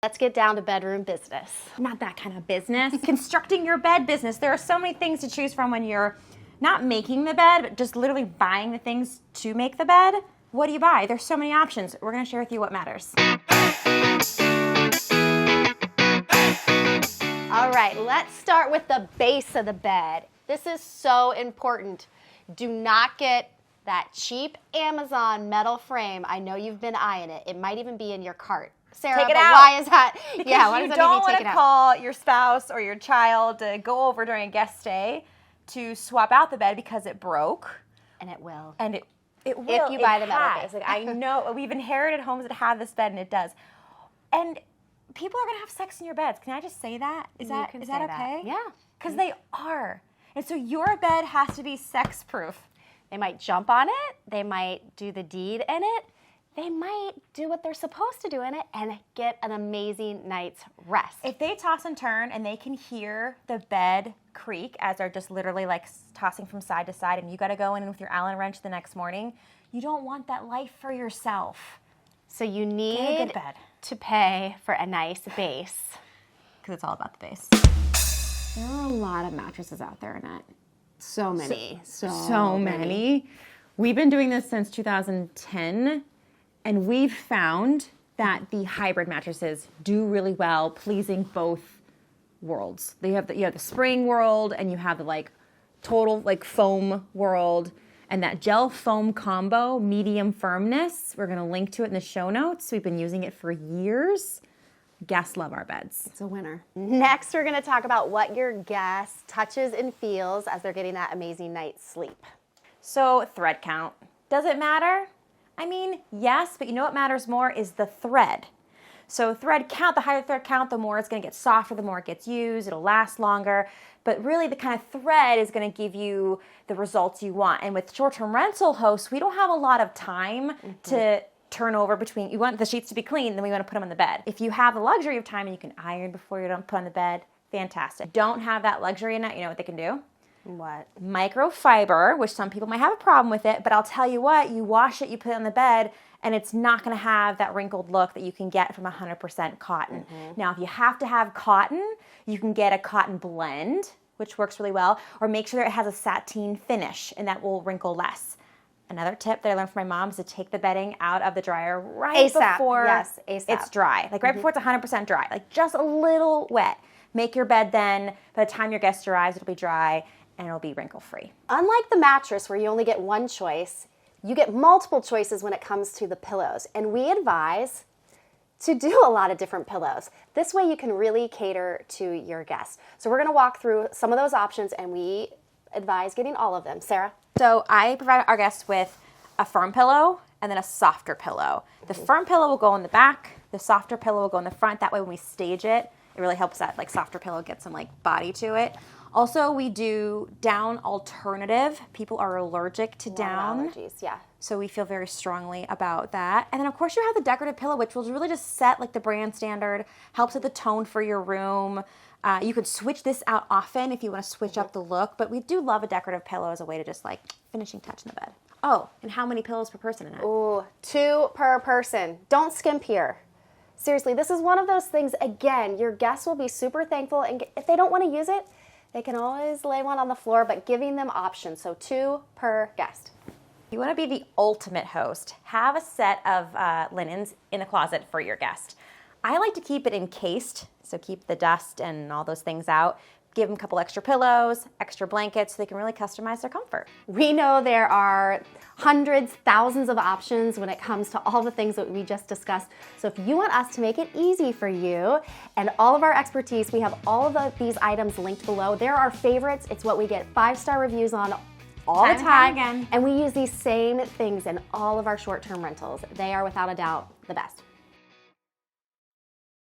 Let's get down to bedroom business. Not that kind of business. Constructing your bed business. There are so many things to choose from when you're not making the bed, but just literally buying the things to make the bed. What do you buy? There's so many options. We're gonna share with you what matters. All right, let's start with the base of the bed. This is so important. Do not get that cheap Amazon metal frame. I know you've been eyeing it. It might even be in your cart. Sarah, Take it but out. why is that? Because yeah, why you does that don't need to want take it to out? call your spouse or your child to go over during a guest stay to swap out the bed because it broke. And it will. And it will. If you buy the metal has. base. Like, I know we've inherited homes that have this bed, and it does. And people are gonna have sex in your beds. Can I just say that? Is that okay? Yeah. Because they are. And so your bed has to be sex proof. They might jump on it. They might do the deed in it. They might do what they're supposed to do in it and get an amazing night's rest. If they toss and turn and they can hear the bed creak as they're just literally like tossing from side to side, and you got to go in with your Allen wrench the next morning, you don't want that life for yourself. So you Get a need good bed. to pay for a nice base. Because it's all about the base. There are a lot of mattresses out there, Annette. So many. So many. We've been doing this since 2010, and we've found that the hybrid mattresses do really well, pleasing both worlds. You have the spring world, and you have the like total like foam world, and that gel foam combo, medium firmness. We're gonna link to it in the show notes. We've been using it for years. Guests love our beds. It's a winner. Next, we're going to talk about what your guest touches and feels as they're getting that amazing night's sleep. So thread count. Does it matter? I mean, yes, but you know what matters more is the thread. So thread count, the higher thread count, the more it's gonna get softer, the more it gets used, it'll last longer. But really the kind of thread is gonna give you the results you want. And with short-term rental hosts, we don't have a lot of time to turn over between, you want the sheets to be clean, then we want to put them on the bed. If you have the luxury of time and you can iron before you don't put on the bed, fantastic. Don't have that luxury in it, you know what they can do? What? Microfiber, which some people might have a problem with it, but I'll tell you what, you wash it, you put it on the bed, and it's not going to have that wrinkled look that you can get from 100% cotton. Now, if you have to have cotton, you can get a cotton blend, which works really well, or make sure that it has a sateen finish, and that will wrinkle less. Another tip that I learned from my mom is to take the bedding out of the dryer right ASAP. before Yes, ASAP. it's dry. Like right before it's 100% dry, like just a little wet. Make your bed then. By the time your guest arrives, it'll be dry and it'll be wrinkle-free. Unlike the mattress where you only get one choice, you get multiple choices when it comes to the pillows. And we advise to do a lot of different pillows. This way you can really cater to your guests. So we're gonna walk through some of those options and we advise getting all of them. Sarah? So I provide our guests with a firm pillow and then a softer pillow. The firm pillow will go in the back. The softer pillow will go in the front. That way when we stage it, it really helps that like softer pillow get some like body to it. Also, we do down alternative. People are allergic to down. Allergies, yeah. So we feel very strongly about that. And then of course you have the decorative pillow, which will really just set like the brand standard, helps set the tone for your room. You could switch this out often if you want to switch up the look, but we do love a decorative pillow as a way to just like finishing touch in the bed. Oh, and how many pillows per person in it? Ooh, 2 per person. Don't skimp here. Seriously, this is one of those things, again, your guests will be super thankful, and if they don't want to use it, they can always lay one on the floor, but giving them options, so 2 per guest. You want to be the ultimate host. Have a set of linens in the closet for your guest. I like to keep it encased, so keep the dust and all those things out. Give them a couple extra pillows, extra blankets, so they can really customize their comfort. We know there are hundreds, thousands of options when it comes to all the things that we just discussed. So if you want us to make it easy for you and all of our expertise, we have all of these items linked below. They're our favorites. It's what we get 5-star reviews on all the time. Again. And we use these same things in all of our short-term rentals. They are without a doubt the best.